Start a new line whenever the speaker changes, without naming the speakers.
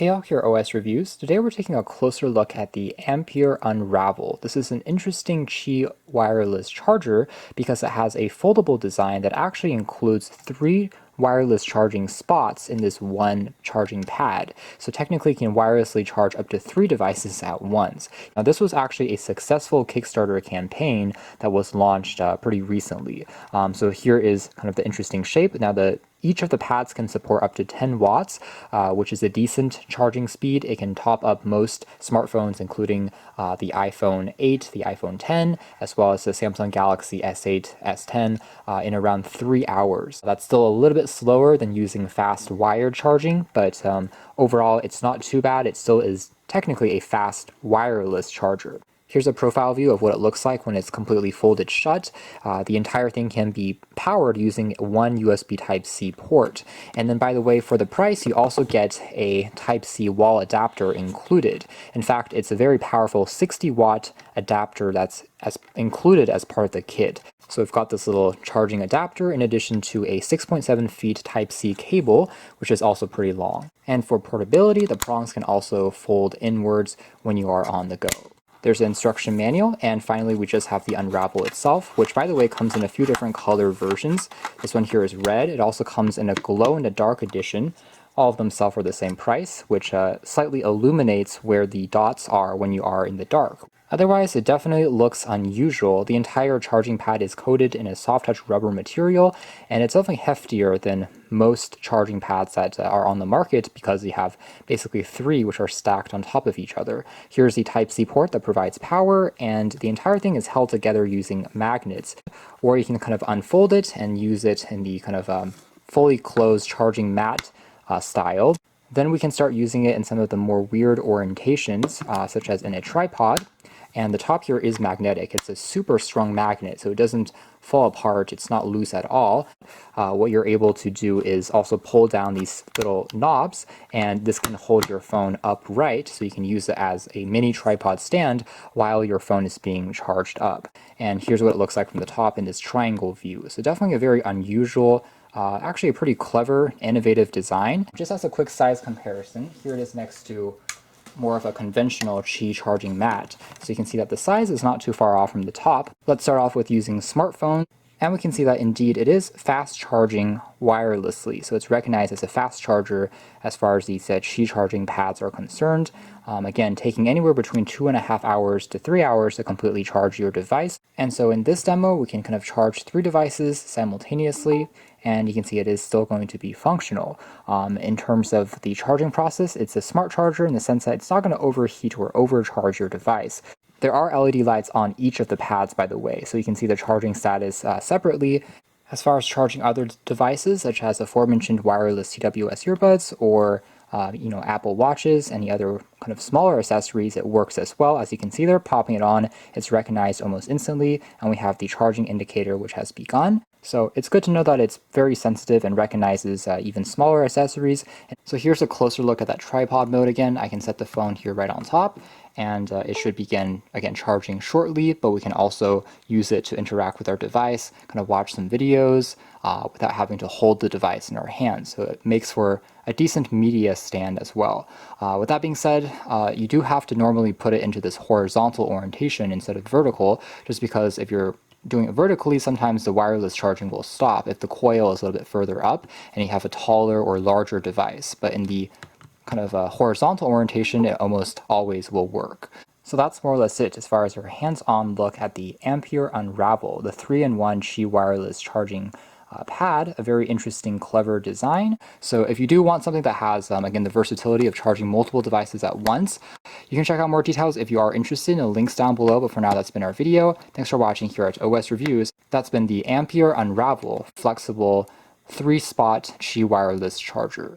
Hey all, here OS Reviews. Today we're taking a closer look at the Ampere Unravel. This is an interesting Qi wireless charger because it has a foldable design that actually includes 3 wireless charging spots in this one charging pad. So technically you can wirelessly charge up to 3 devices at once. Now this was actually a successful Kickstarter campaign that was launched pretty recently. So here is kind of the interesting shape. Now each of the pads can support up to 10 watts, which is a decent charging speed. It can top up most smartphones, including the iPhone 8, the iPhone 10, as well as the Samsung Galaxy S8, S10, in around 3 hours. That's still a little bit slower than using fast wired charging, but overall it's not too bad. It still is technically a fast wireless charger. Here's a profile view of what it looks like when it's completely folded shut. The entire thing can be powered using one USB Type-C port. And then, by the way, for the price, you also get a Type-C wall adapter included. In fact, it's a very powerful 60-watt adapter that's included as part of the kit. So we've got this little charging adapter in addition to a 6.7 feet Type-C cable, which is also pretty long. And for portability, the prongs can also fold inwards when you are on the go. There's an instruction manual, and finally we just have the Unravel itself, which by the way comes in a few different color versions. This one here is red. It also comes in a glow-in-the-dark edition. All of them sell for the same price, which slightly illuminates where the dots are when you are in the dark. Otherwise, it definitely looks unusual. The entire charging pad is coated in a soft-touch rubber material, and it's definitely heftier than most charging pads that are on the market because you have basically 3 which are stacked on top of each other. Here's the Type-C port that provides power, and the entire thing is held together using magnets. Or you can kind of unfold it and use it in the kind of fully closed charging mat style. Then we can start using it in some of the more weird orientations, such as in a tripod. And the top here is magnetic. It's a super strong magnet, so it doesn't fall apart. It's not loose at all. What you're able to do is also pull down these little knobs, and this can hold your phone upright, so you can use it as a mini tripod stand while your phone is being charged up. And here's what it looks like from the top in this triangle view. So definitely a very unusual, actually a pretty clever, innovative design. Just as a quick size comparison, here it is next to more of a conventional Qi charging mat. So you can see that the size is not too far off from the top. Let's start off with using smartphone, and we can see that indeed it is fast charging wirelessly. So it's recognized as a fast charger as far as these Qi charging pads are concerned. Again, taking anywhere between 2.5 hours to 3 hours to completely charge your device. And so in this demo, we can kind of charge 3 devices simultaneously, and you can see it is still going to be functional. In terms of the charging process, it's a smart charger in the sense that it's not going to overheat or overcharge your device. There are LED lights on each of the pads, by the way, so you can see the charging status separately. As far as charging other devices, such as aforementioned wireless TWS earbuds or Apple Watches, any other kind of smaller accessories, it works as well. As you can see there, popping it on, it's recognized almost instantly, and we have the charging indicator which has begun. So it's good to know that it's very sensitive and recognizes even smaller accessories. So here's a closer look at that tripod mode again. I can set the phone here right on top, and it should begin, again, charging shortly, but we can also use it to interact with our device, kind of watch some videos without having to hold the device in our hands. So it makes for a decent media stand as well. With that being said, you do have to normally put it into this horizontal orientation instead of vertical, just because if you're doing it vertically, sometimes the wireless charging will stop if the coil is a little bit further up and you have a taller or larger device. But in the kind of horizontal orientation, it almost always will work. So that's more or less it as far as your hands-on look at the Ampere Unravel, the 3-in-1 Qi wireless charging pad. A very interesting, clever design. So if you do want something that has, again, the versatility of charging multiple devices at once, you can check out more details if you are interested in the links down below. But for now, that's been our video. Thanks for watching here at OS Reviews. That's been the Ampere Unravel flexible 3-spot Qi wireless charger.